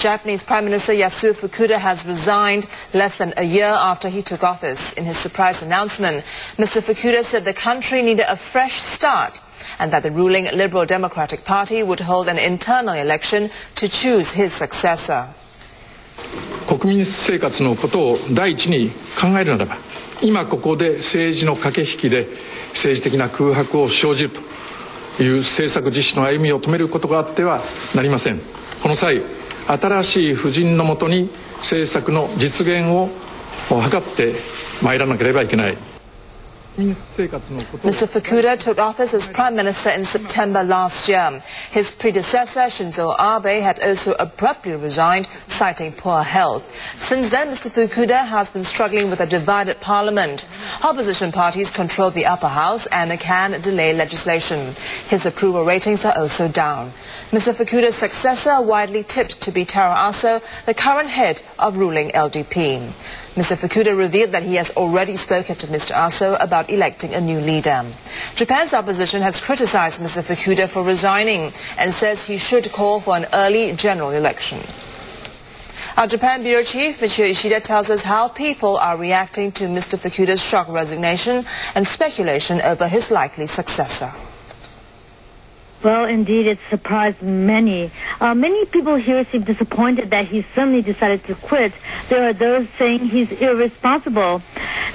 Japanese Prime Minister Yasuo Fukuda has resigned less than a year after he took office. In his surprise announcement, Mr. Fukuda said the country needed a fresh start and that the ruling Liberal Democratic Party would hold an internal election to choose his successor. 国民生活のことを第一に考えるならば、今ここで政治の駆け引きで政治的な空白を生じるという政策実施の歩みを止めることがあってはなりません。この際、新しい布陣のもとに政策の実現を図ってまいらなければいけない。Mr. Fukuda took office as Prime Minister in September last year. His predecessor, Shinzo Abe, had also abruptly resigned, citing poor health. Since then, Mr. Fukuda has been struggling with a divided parliament. Opposition parties control the upper house and can delay legislation. His approval ratings are also down. Mr. Fukuda's successor widely tipped to be Taro Aso, the current head of ruling LDP. Mr. Fukuda revealed that he has already spoken to Mr. Aso about electing a new leader. Japan's opposition has criticized Mr. Fukuda for resigning and says he should call for an early general election. Our Japan Bureau Chief, Michio Ishida, tells us how people are reacting to Mr. Fukuda's shock resignation and speculation over his likely successor. Well, indeed, it surprised many. Many people here seem disappointed that he suddenly decided to quit. There are those saying he's irresponsible.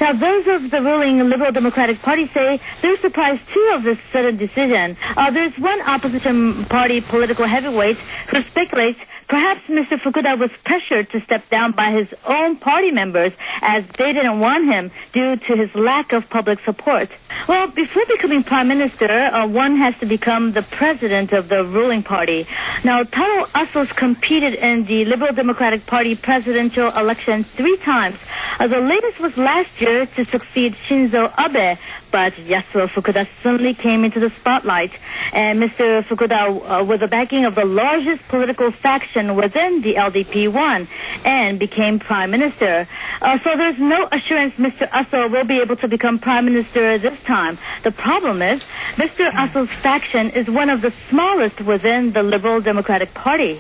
Now, those of the ruling Liberal Democratic Party say they're surprised too of this sudden decision. There's one opposition party political heavyweight who speculates perhaps Mr. Fukuda was pressured to step down by his own party members as they didn't want him due to his lack of public support. Well, before becoming prime minister, one has to become the president of the ruling party. Now, Taro Aso competed in the Liberal Democratic Party presidential election 3 times. The latest was last year to succeed Shinzo Abe, but Yasuo Fukuda suddenly came into the spotlight. And Mr. Fukuda, with the backing of the largest political faction within the LDP, won and became prime minister. So there's no assurance Mr. Aso will be able to become prime minister this time. The problem is Mr. Aso's faction is one of the smallest within the Liberal Democratic Party.